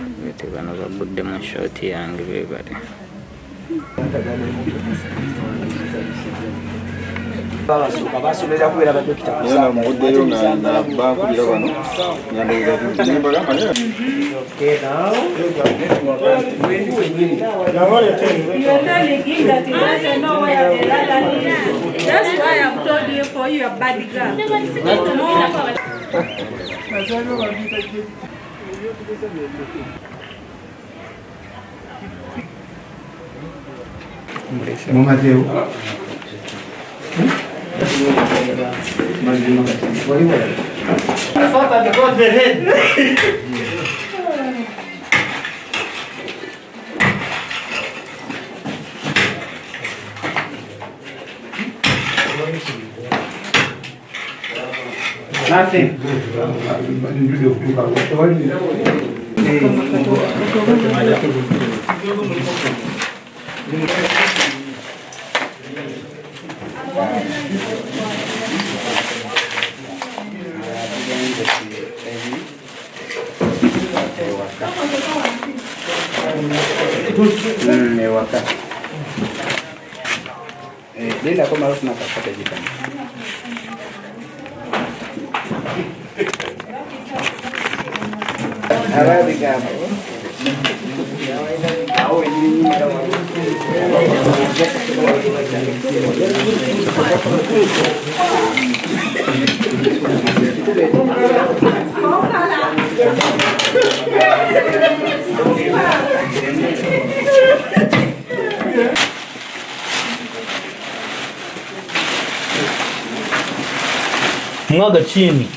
bete bano bagudde mu shoti yange bebale basomera kubeera badokita muddeyo na bankubira bano Okay, now you're telling him that he doesn't know where the ladder is. That's why I've told you for your bodyguard. I thought I got the head. Nothing. Nenda kwa maarufu na kapata jikani. Arabi kama. Mwaga chini.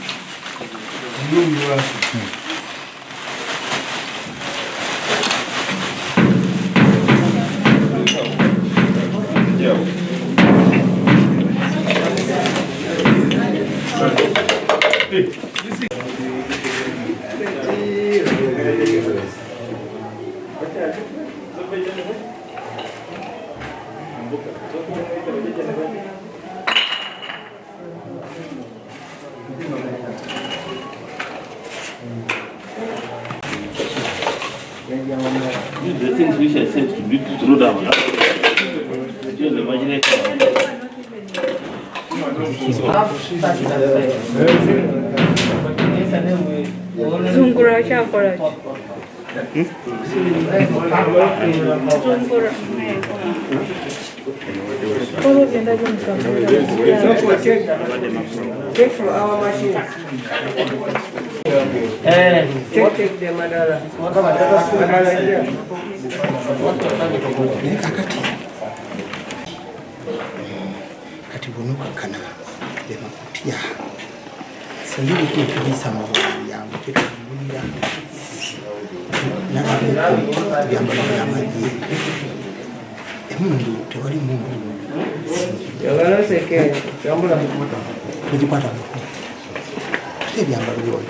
The things which I said to be to throw down. Just imagine it. Zungura chakula. Zungura. Take from our machine. Take the madara. Kati bunuka kana lema kutia. Sangili kibisa mawazi yangu kitubulia. Na byamba ya maji. Mundu tewali mundu. Yagala seke yambula mukota. Kujipata. Byamba byo.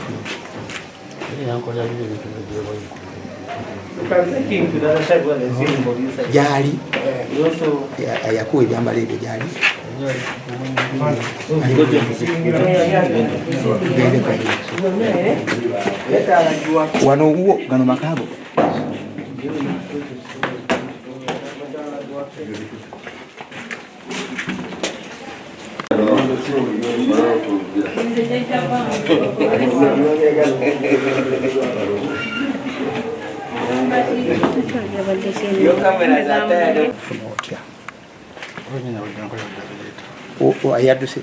Jali yakuwa ebyambalo ebyo jali wano uwo gano makabo Yo kamera zate o ayaduse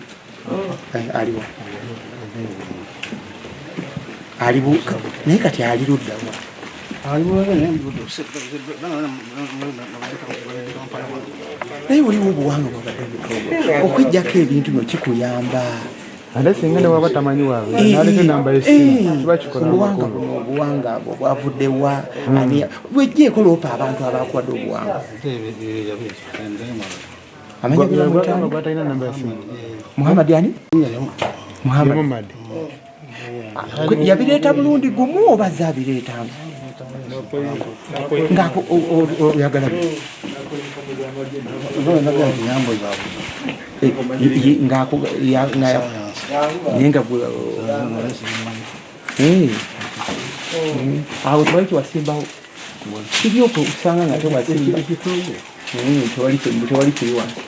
aliwo aliwo naye kati aliruddawa naye oliwo obuwanga bwabadde okwijjako ebintu bino kikuyamba ate singa ne waba tamanyi waawe naleka enamba y'essimu kiba kikola obuwanga bwavuddewa ani bwejjeeko loopa abantu abakuwadde obuwanga amanya gwatalina namba y'essimu Muhammad ani Muhammad yabireeta mulundi gumu oba zaabireetanga ngako oyagala ngako nenga awo twali wasimbawo kiri okwo usanga nga tewasimba tewali kiri wansi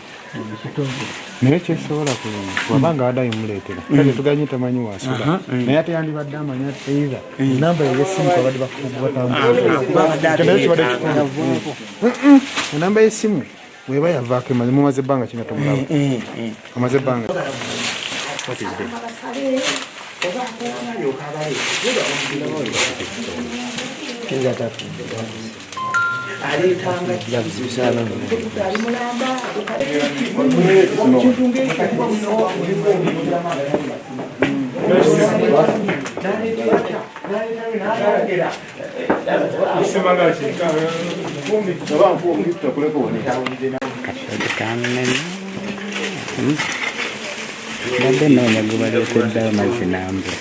naye kyesobola kuluma wabanga adayi muleetera kale tuganye tamanyi wasula naye ate yandibadde amanya eiza enamba y'essimu abadde bakubatambulaekibadde kitondaako enamba y'essimu weba yavaako emaze mumaze ebbanga kina tomulaba amaze ebbanga Badde noonya gwe baleetedde amazzi n'ambe.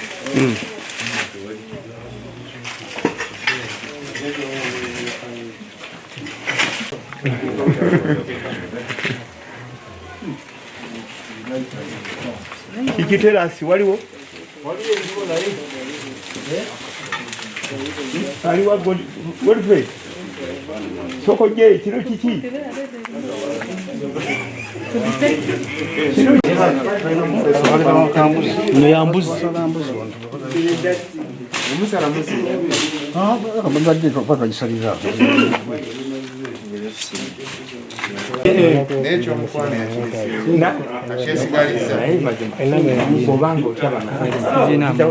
Kikiterasi waliwo? Aliwa Godfrey. Soko je kiro kiki? no yambuzi Umusala musi. abadde paka gisalira N'ekyo omukwano yakyesigaliza kubanga okyabana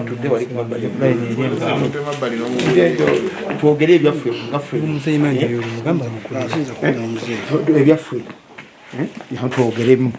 tudde wali kumabbali twogere ebyaffe ebyaffe twogeremu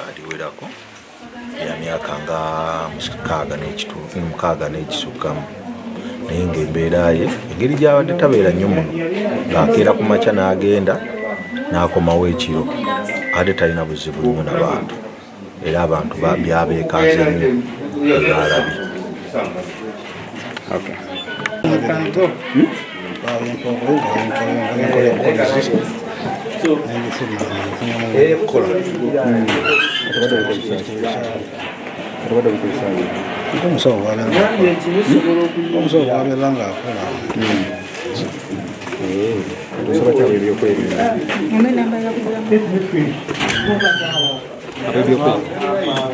Adiwerako ya myaka nga mukaaga n'ekisukkamu naye ng'embeera ye engeri gy'abadde tabeera nnyo muno ng'akeera ku makya n'agenda n'akomawo ekiro ate talina buzibu nnyo n'abantu era abantu byabeekaaze nnyo ebyalabi.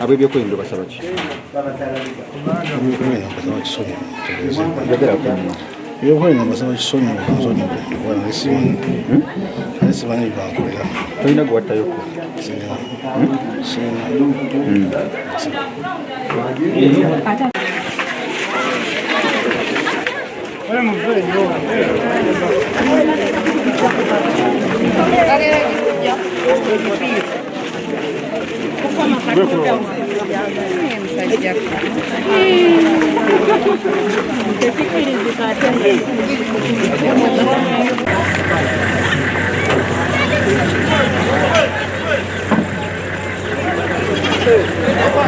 ab'ebyokwerinda basaba ki? ebyokwerinda basaba kisonyiwa nesimanyi byankolera tolina gwe wattayoko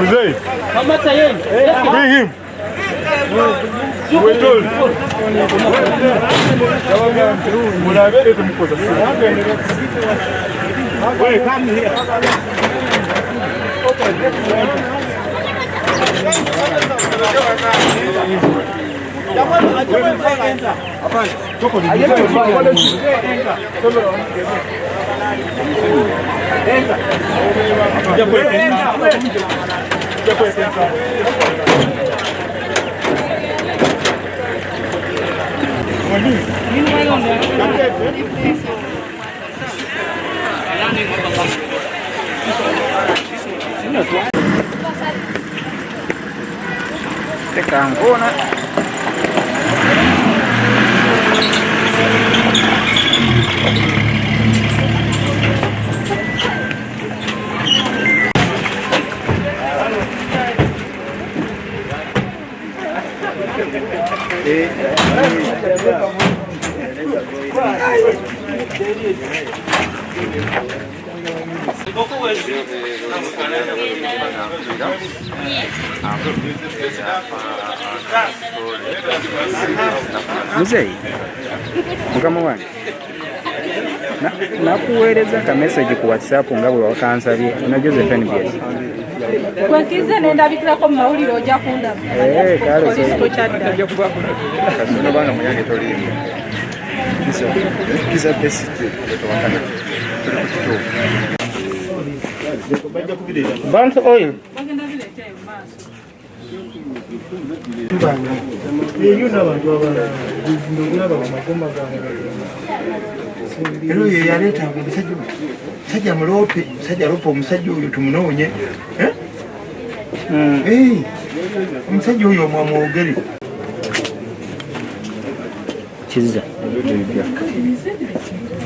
Mzee, bring him. We're told. Muzeyi, mukama wange nakuweereza ka message ku WhatsApp nga bwe wakansabye na Joseph NBS. Kwenkize nendabikirako mu mawulire ojja kundaba. Kale kasino banga muyange toliimu kiza besite Bantu oil. Ero ye yaleta sajja mulope sajja lopo omusajja oyo tumunoonye omusajja oyo omwamwogere Kiza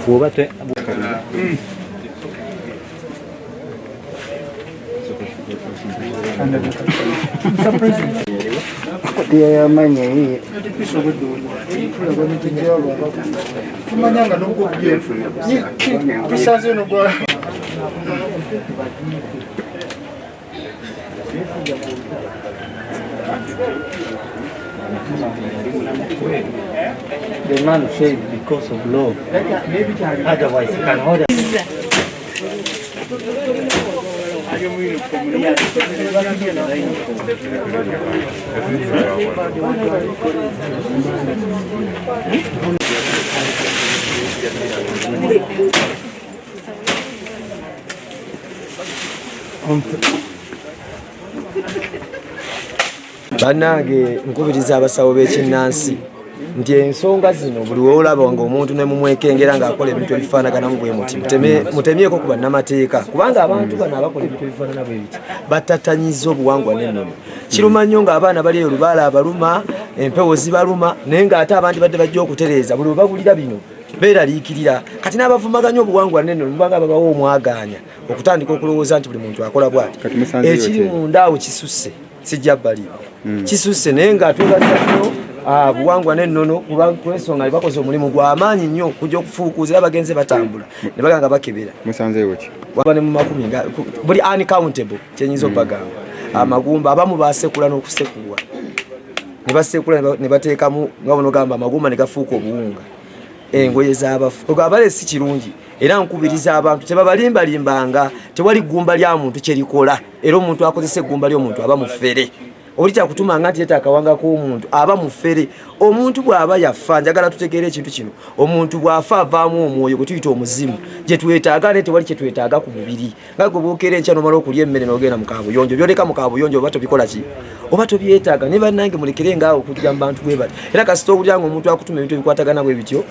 bwoba kotiya yamanya iyi tumanyanga nobwokujefu bisanze no bwa The man said because of love. Otherwise, he can hold Bannange nkubiriza abasawo b'ekinnansi nti ensonga zino buli woolaba ng'omuntu ne mumwekengera ng'akola ebintu ebifaanaganamu bwe muti mutemyeko ku bannamateeka kubanga abantu bano abakola ebintu ebifaanana bwe biti battattanyizza obuwangwa n'ennono. Kiruma nnyo ng'abaana bali eyo lubaala abaluma empewo zibaluma naye ng'ate abantu badde bajja okutereeza buli we babulira bino beeraliikirira kati n'abavumaganya obuwangwa n'ennono mubanga babawo omwagaanya okutandika okulowooza nti buli muntu akola bw'ati. Ekiri munda awo kisusse sijja bbaliba kisusse naye ng'atwebaza nnyo buwangwa n'ennono kulw'ensonga bakoze omulimu gw'amaanyi nnyo kujja okufuukuuza era bagenze batambula ne baganga bakebera musanzeewo ki ne mu makumi buli uncountable kyenyinza okubagamba amagumba abamu basekula n'okusekulwa ne basekula ne bateekamu nga bonogamba amagumba ne gafuuka obuwunga engoye z'abafu ogabale si kirungi era nkubiriza abantu tebabalimbalimbanga tewali ggumba lya muntu kyerikola era omuntu akozesa eggumba ly'omuntu aba mufere oli kyakutumanga nti yeta akawanga k'omuntu aba mufere. Omuntu bw'aba yafa njagala tutegeere ekintu kino omuntu bw'afa avaamu omwoyo gwe tuyita omuzimu gye twetaaga naye tewali kye twetaaga ku mubiri nga gwe bwokeera enkya nomala okulya emmere n'ogenda mu kaabuyonjo byoleka mu kaabuyonjo oba tobikola ki oba tobyetaaga naye bannange mulekere ngaawo okugira mu bantu bwe bati era kasita owulira nga omuntu akutuma ebintu ebikwatagana bwe bityo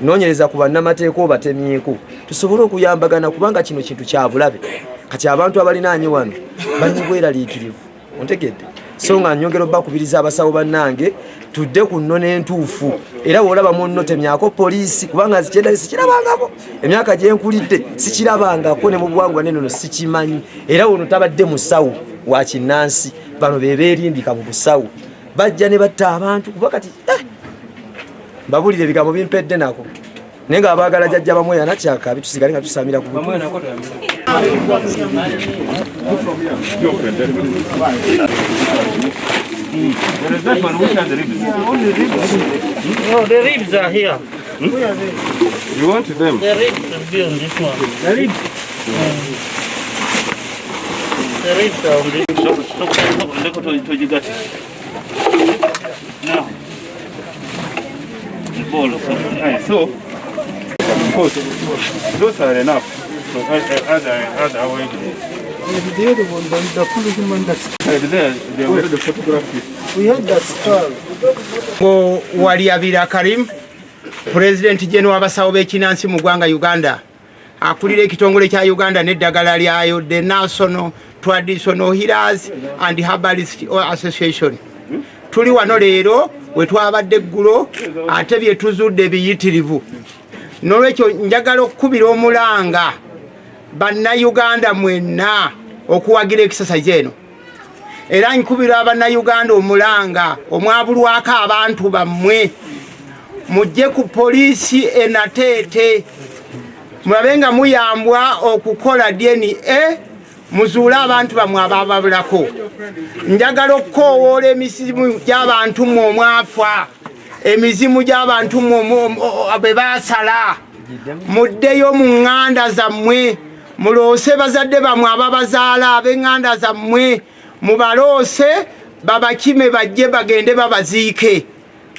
noonyereza ku bannamateeka obatemyeko tusobole okuyambagana kubanga kino kintu kya bulabe kati abantu abalinaanye wano bali mu bweraliikirivu ontegedde so nga nyongera bakubiriza abasawo bannange tudde ku nnono entuufu era woolaba munno temyako poliisi kubanga zikyenda sikirabangako emyaka gye nkulidde sikirabangako ne mu buwangwa n'ennono sikimanyi era wono tabadde musawo wa kinnansi bano be beerimbika mu busawo bajja ne batta abantu kuba kati babulire ebigambo bimpedde nako naye nga abaagala jjajja bamweyana kyaka bitusigale nga tusamira ku No, the ribs are here. You want them? The ribs will be on this one. The ribs? So, of course, those are enough. So, other way. The other one, the full human that's They already photographed it. we had the skull. Wali Abira Karim, President General Abasawo b'ekinnansi mu ggwanga Uganda, akulira ekitongole kya Uganda n'eddagala lyayo, the National Traditional Healers and Herbalists Association. Tuli wano leero we twabadde eggulo ate bye tuzudde biyitirivu. N'olwekyo njagala okukubira omulanga bannayuganda mwenna okuwagira ekisasa eno. Era nkubira bannayuganda omulanga omwabulwako abantu bammwe mujje ku poliisi enateete mulabe nga muyambwa okukola DNA muzuule abantu bammwe abababulako. Njagala okukoowoola emizimu gy'abantu mmwe omwafa, emizimu gy'abantu mmwe be baasala, muddeyo mu ŋŋanda zammwe muloose bazadde bammwe ababazaala ab'eŋŋanda zammwe mubaloose babakime bajje bagende babaziike.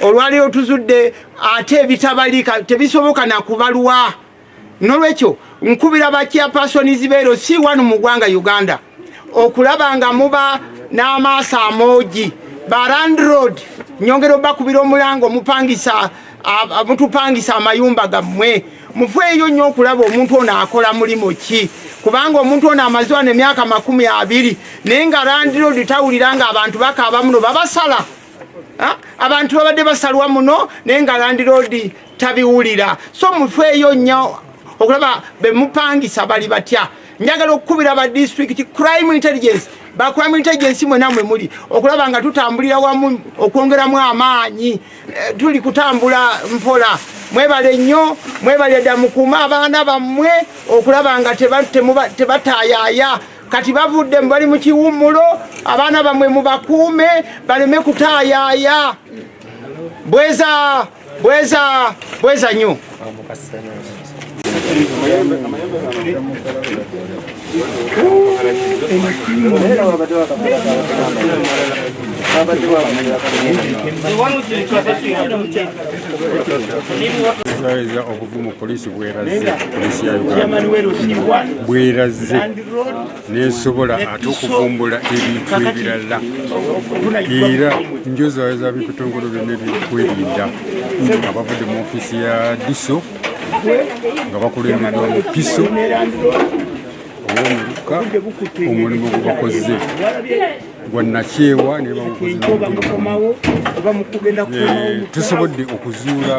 Olwaliro tuzudde ate ebitabalika tebisoboka na kubalwa. N'olwekyo nkubira bakyapasonizi beero si wano mu ggwanga Uganda okulaba nga muba n'amaaso amoogi ba landlord nyongera bakubira omulango mutupangisa amayumba gammwe mufeeyo nnyo okulaba omuntu ono akola mulimu ki, kubanga omuntu ono amaze wano emyaka 20 naye nga landlord tawulira nga abantu bakaaba muno babasala. Abantu babadde basalwa muno naye nga landlord tabiwulira. So mufeeyo nnyo okulaba bemupangisa bali batya. Njagala okukubira ba district crime intelligence ba crime intelligence mwe namwe muli okulaba nga tutambulira wamu okwongeramu amaanyi. Tuli kutambula mpola. Mwebale nnyo, mwebale dda mukuuma abaana bammwe okulaba nga tebataayaaya. Kati bavudde bali mu kiwummulo, abaana bammwe mubakuume baleme kutaayaaya. Bweza nnyo. Okuvumu poliisi bweraze poliisi ya Uganda bweraze nesobola ate okuvumbula ebintu ebirala era njozaweza bikutongolo byonna ebyokwerinda abavudde mu ofiisi ya diso nga bakulembeddwa mu piso ow'omuluka omulimu gwe bakoze gwannakyewa ne bawukozi tusobodde okuzuula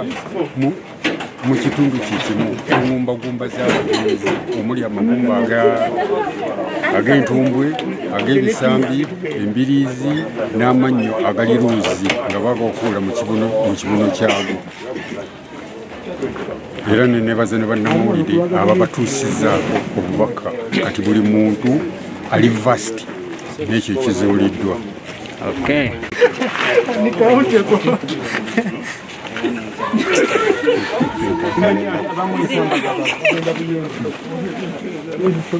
mu kitundu kyekimu engumbagumba z'abagenzi omuli amagumba ag'entumbwe ag'ebisambi embiriizi n'amannyo agali luuzi nga bagaokuula mu kibuno kyago. Era nenebaza ne bannamawulire ababatuusizzaako obubaka kati buli muntu ali vast n'ekyo ekizuuliddwa.